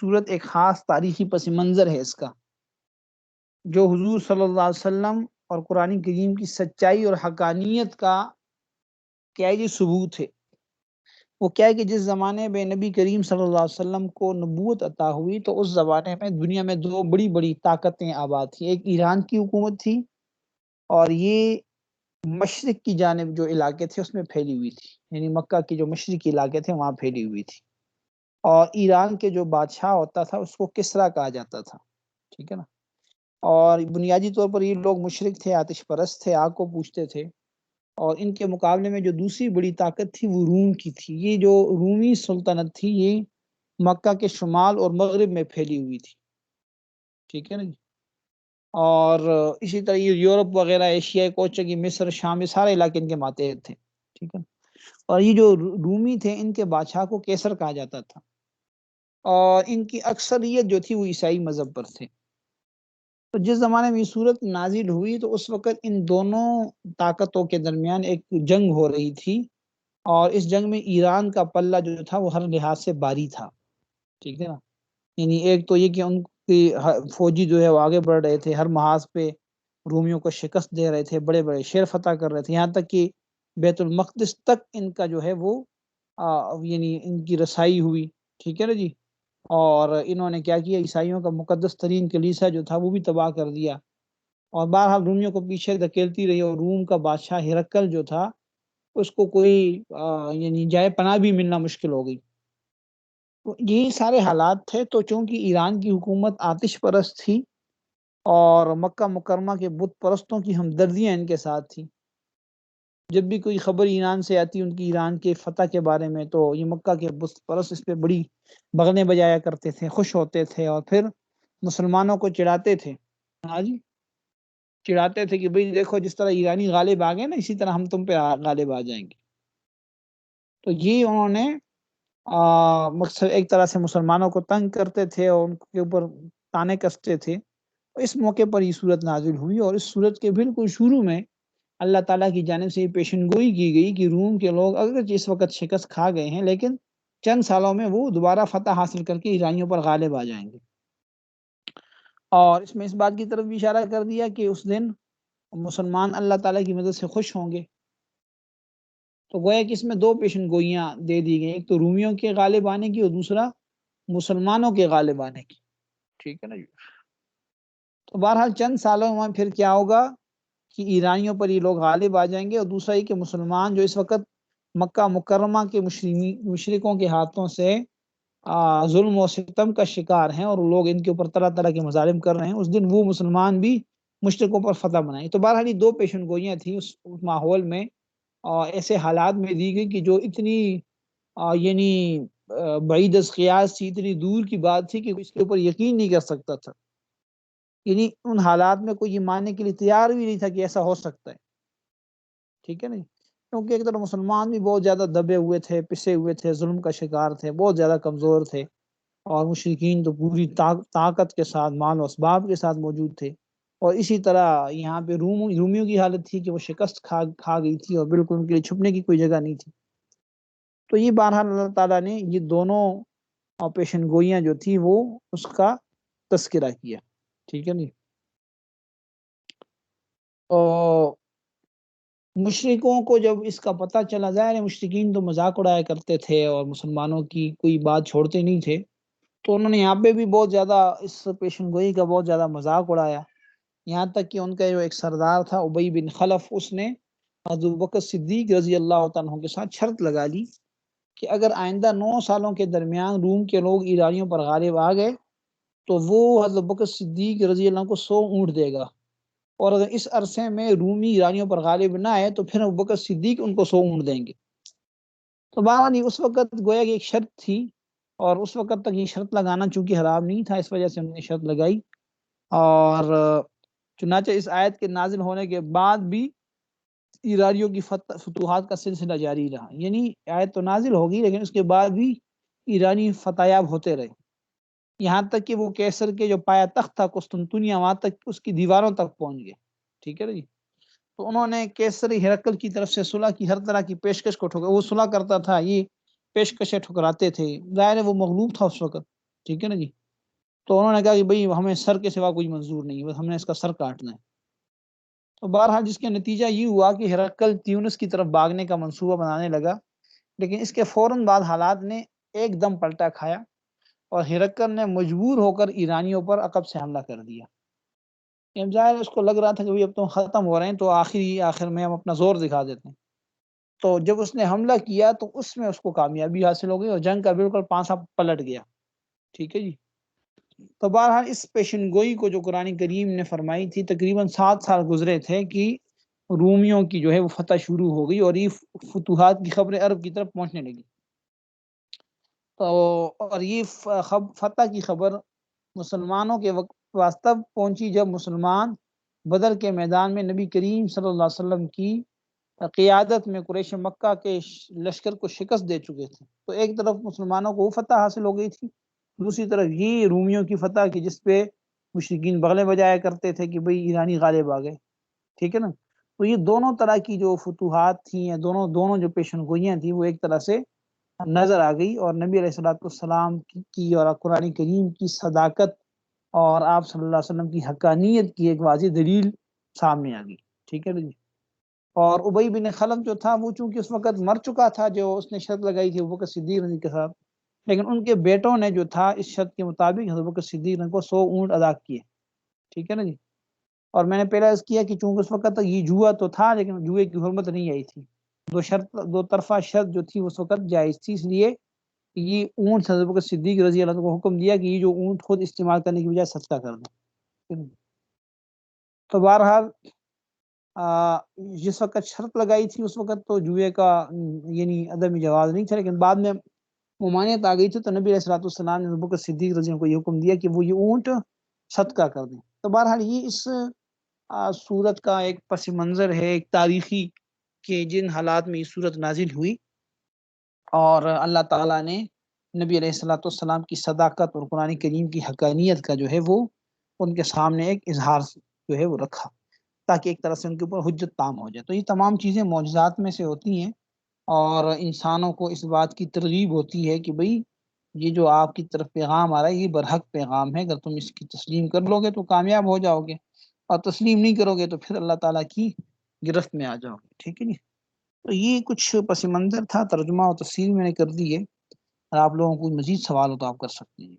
صورت ایک خاص تاریخی پس منظر ہے اس کا، جو حضور صلی اللہ علیہ وسلم اور قرآن کریم کی سچائی اور حقانیت کا کیا ہے ثبوت ہے۔ وہ کیا ہے کہ جس زمانے میں نبی کریم صلی اللہ علیہ وسلم کو نبوت عطا ہوئی تو اس زمانے میں دنیا میں دو بڑی بڑی طاقتیں آباد تھیں، ایک ایران کی حکومت تھی اور یہ مشرق کی جانب جو علاقے تھے اس میں پھیلی ہوئی تھی، یعنی مکہ کے جو مشرقی علاقے تھے وہاں پھیلی ہوئی تھی، اور ایران کے جو بادشاہ ہوتا تھا اس کو کسریٰ کہا جاتا تھا، ٹھیک ہے نا۔ اور بنیادی طور پر یہ لوگ مشرک تھے، آتش پرست تھے، آگ کو پوجتے تھے، اور ان کے مقابلے میں جو دوسری بڑی طاقت تھی وہ روم کی تھی۔ یہ جو رومی سلطنت تھی یہ مکہ کے شمال اور مغرب میں پھیلی ہوئی تھی، ٹھیک ہے نا جی۔ اور اسی طرح یہ یورپ وغیرہ، ایشیا، کوچگی، مصر، شام، یہ سارے علاقے ان کے ماتحت تھے، ٹھیک ہے۔ اور یہ جو رومی تھے ان کے بادشاہ کو کیسر کہا جاتا تھا، اور ان کی اکثریت جو تھی وہ عیسائی مذہب پر تھے۔ تو جس زمانے میں یہ صورت نازل ہوئی تو اس وقت ان دونوں طاقتوں کے درمیان ایک جنگ ہو رہی تھی، اور اس جنگ میں ایران کا پلہ جو تھا وہ ہر لحاظ سے باری تھا، ٹھیک ہے نا۔ یعنی ایک تو یہ کہ ان کی فوجی جو ہے وہ آگے بڑھ رہے تھے، ہر محاذ پہ رومیوں کو شکست دے رہے تھے، بڑے بڑے شہر فتح کر رہے تھے، یہاں تک کہ بیت المقدس تک ان کا جو ہے وہ یعنی ان کی رسائی ہوئی، ٹھیک ہے نا جی۔ اور انہوں نے کیا کیا، عیسائیوں کا مقدس ترین کلیسا جو تھا وہ بھی تباہ کر دیا، اور بہرحال رومیوں کو پیچھے دھکیلتی رہی، اور روم کا بادشاہ ہرقل جو تھا اس کو کوئی یعنی جائے پناہ بھی ملنا مشکل ہو گئی۔ تو یہی سارے حالات تھے، تو چونکہ ایران کی حکومت آتش پرست تھی اور مکہ مکرمہ کے بت پرستوں کی ہمدردیاں ان کے ساتھ تھی، جب بھی کوئی خبر ایران سے آتی ان کی ایران کے فتح کے بارے میں تو یہ مکہ کے بت پرست اس پہ بڑی بغنے بجایا کرتے تھے، خوش ہوتے تھے، اور پھر مسلمانوں کو چڑھاتے تھے، ہاں جی، چڑھاتے تھے کہ بھئی دیکھو جس طرح ایرانی غالب آ گئے نا اسی طرح ہم تم پہ غالب آ جائیں گے۔ تو یہ انہوں نے مقصد ایک طرح سے مسلمانوں کو تنگ کرتے تھے اور ان کے اوپر تانے کستے تھے۔ اس موقع پر یہ صورت نازل ہوئی، اور اس صورت کے بالکل شروع میں اللہ تعالیٰ کی جانب سے یہ پیشن گوئی کی گئی کہ روم کے لوگ اگر اس وقت شکست کھا گئے ہیں لیکن چند سالوں میں وہ دوبارہ فتح حاصل کر کے ایرانیوں پر غالب آ جائیں گے۔ اور اس میں اس بات کی طرف بھی اشارہ کر دیا کہ اس دن مسلمان اللہ تعالیٰ کی مدد سے خوش ہوں گے۔ تو گویا کہ اس میں دو پیشن گوئیاں دے دی گئی، ایک تو رومیوں کے غالب آنے کی اور دوسرا مسلمانوں کے غالب آنے کی، ٹھیک ہے نا جی۔ تو بہرحال چند سالوں میں پھر کیا ہوگا کہ ایرانیوں پر یہ لوگ غالب آ جائیں گے، اور دوسرا یہ کہ مسلمان جو اس وقت مکہ مکرمہ کے مشرکوں کے ہاتھوں سے ظلم و ستم کا شکار ہیں اور لوگ ان کے اوپر طرح طرح کے مظالم کر رہے ہیں، اس دن وہ مسلمان بھی مشرکوں پر فتح بنائیں۔ تو بہرحال یہ دو پیشن گوئیاں تھیں اس ماحول میں، ایسے حالات میں دی گئی کہ جو اتنی یعنی بعید از قیاس تھی، اتنی دور کی بات تھی کہ اس کے اوپر یقین نہیں کر سکتا تھا، یعنی ان حالات میں کوئی یہ ماننے کے لیے تیار بھی نہیں تھا کہ ایسا ہو سکتا ہے، ٹھیک ہے نا، کیونکہ ایک طرف مسلمان بھی بہت زیادہ دبے ہوئے تھے، پسے ہوئے تھے، ظلم کا شکار تھے، بہت زیادہ کمزور تھے، اور مشرکین تو پوری طاقت کے ساتھ، مال و اسباب کے ساتھ موجود تھے، اور اسی طرح یہاں پہ رومیوں کی حالت تھی کہ وہ شکست کھا گئی تھی اور بالکل ان کے لیے چھپنے کی کوئی جگہ نہیں تھی۔ تو یہ بہرحال اللہ تعالیٰ نے یہ دونوں پیشن گوئیاں جو تھی وہ اس کا تذکرہ کیا، ٹھیک ہے نہیں۔ اور مشرکوں کو جب اس کا پتہ چلا، ظاہر ہے مشرکین تو مذاق اڑایا کرتے تھے اور مسلمانوں کی کوئی بات چھوڑتے نہیں تھے، تو انہوں نے یہاں پہ بھی بہت زیادہ اس پیشن گوئی کا بہت زیادہ مذاق اڑایا، یہاں تک کہ ان کا جو ایک سردار تھا ابی بن خلف، اس نے حضرت ابوبکر صدیق رضی اللہ تعالیٰ عنہ کے ساتھ شرط لگا لی کہ اگر آئندہ 9 سالوں کے درمیان روم کے لوگ ایرانیوں پر غالب آ گئے تو وہ حضرت ابوبکر صدیق رضی اللہ عنہ کو 100 اونٹ دے گا، اور اگر اس عرصے میں رومی ایرانیوں پر غالب نہ آئے تو پھر ابوبکر صدیق ان کو 100 اونٹ دیں گے۔ تو بہرحال اس وقت گویا کہ ایک شرط تھی، اور اس وقت تک یہ شرط لگانا چونکہ حرام نہیں تھا، اس وجہ سے انہوں نے شرط لگائی، اور چنانچہ اس آیت کے نازل ہونے کے بعد بھی ایرانیوں کی فتوحات کا سلسلہ جاری رہا، یعنی آیت تو نازل ہوگی لیکن اس کے بعد بھی ایرانی فتحیاب ہوتے رہے، یہاں تک کہ وہ کیسر کے جو پایا تخت تھا قسطنطنیہ وہاں تک اس کی دیواروں تک پہنچ گئے، ٹھیک ہے جی۔ تو انہوں نے کیسری ہرقل کی طرف سے صلح کی، ہر طرح کی پیشکش کو ٹھکرا، وہ صلح کرتا تھا یہ پیشکشیں ٹھکراتے تھے، ظاہر ہے وہ مغلوب تھا اس وقت، ٹھیک ہے نا جی. تو انہوں نے کہا کہ بھئی ہمیں سر کے سوا کوئی منظور نہیں، بس ہم نے اس کا سر کاٹنا ہے. تو بہرحال جس کا نتیجہ یہ ہوا کہ ہرقل تیونس کی طرف بھاگنے کا منصوبہ بنانے لگا، لیکن اس کے فوراً بعد حالات نے ایک دم پلٹا کھایا اور ہرقل نے مجبور ہو کر ایرانیوں پر عقب سے حملہ کر دیا. اب ظاہر اس کو لگ رہا تھا کہ بھئی اب تو ختم ہو رہے ہیں، تو آخر میں ہم اپنا زور دکھا دیتے ہیں. تو جب اس نے حملہ کیا تو اس میں اس کو کامیابی حاصل ہو گئی اور جنگ کا بالکل پانسا پلٹ گیا. ٹھیک ہے جی. تو بہرحال اس پیشن گوئی کو جو قرآن کریم نے فرمائی تھی، تقریباً 7 سال گزرے تھے کہ رومیوں کی جو ہے وہ فتح شروع ہو گئی اور یہ فتوحات کی خبریں عرب کی طرف پہنچنے لگی. تو اور یہ فتح کی خبر مسلمانوں کے واسطہ پہنچی جب مسلمان بدر کے میدان میں نبی کریم صلی اللہ علیہ وسلم کی قیادت میں قریش مکہ کے لشکر کو شکست دے چکے تھے. تو ایک طرف مسلمانوں کو وہ فتح حاصل ہو گئی تھی، دوسری طرف یہ رومیوں کی فتح کی جس پہ مشرکین بغلے بجایا کرتے تھے کہ بھئی ایرانی غالب آ گئے. ٹھیک ہے نا. تو یہ دونوں طرح کی جو فتوحات تھیں یا دونوں جو پیشن گوئیاں تھیں وہ ایک طرح سے نظر آ گئی، اور نبی علیہ السلام کی اور قرآن کریم کی صداقت اور آپ صلی اللہ علیہ وسلم کی حقانیت کی ایک واضح دلیل سامنے آ گئی. ٹھیک ہے نا جی. اور ابی بن خلف جو تھا وہ چونکہ اس وقت مر چکا تھا، جو اس نے شرط لگائی تھی ابوبکر صدیق رضی کے ساتھ، لیکن ان کے بیٹوں نے جو تھا اس شرط کے مطابق ابوبکر صدیق کو 100 اونٹ ادا کیے. ٹھیک ہے نا جی. اور میں نے پہلے عرض کیا کہ چونکہ اس وقت یہ جوا تو تھا لیکن جوئے کی حرمت نہیں آئی تھی، دو طرفہ شرط جو تھی اس وقت جائز تھی، اس لیے یہ اونٹ حضرت ابوبکر صدیق رضی اللہ عنہ کو حکم دیا کہ یہ جو اونٹ خود استعمال کرنے کی بجائے صدقہ کر دیں. تو بہرحال جس وقت شرط لگائی تھی اس وقت تو جوئے کا یعنی عدم جواز نہیں تھا، لیکن بعد میں ممانعت آ گئی تھی تو نبی علیہ الصلوۃ والسلام نے ابوبکر صدیق رضی اللہ عنہ کو یہ حکم دیا کہ وہ یہ اونٹ صدقہ کر دیں. تو بہرحال یہ اس صورت کا ایک پس منظر ہے، ایک تاریخی، کہ جن حالات میں یہ صورت نازل ہوئی اور اللہ تعالیٰ نے نبی علیہ الصلوۃ والسلام کی صداقت اور قرآن کریم کی حقانیت کا جو ہے وہ ان کے سامنے ایک اظہار جو ہے وہ رکھا تاکہ ایک طرح سے ان کے اوپر حجت تام ہو جائے. تو یہ تمام چیزیں معجزات میں سے ہوتی ہیں اور انسانوں کو اس بات کی ترغیب ہوتی ہے کہ بھئی یہ جو آپ کی طرف پیغام آ رہا ہے یہ برحق پیغام ہے، اگر تم اس کی تسلیم کر لو گے تو کامیاب ہو جاؤ گے، اور تسلیم نہیں کرو گے تو پھر اللہ تعالیٰ کی گرفت میں آ جاؤ گے. ٹھیک ہے جی. تو یہ کچھ پس منظر تھا، ترجمہ اور تفسیر میں نے کر دی ہے. اگر آپ لوگوں کو مزید سوال ہو تو آپ کر سکتے ہیں.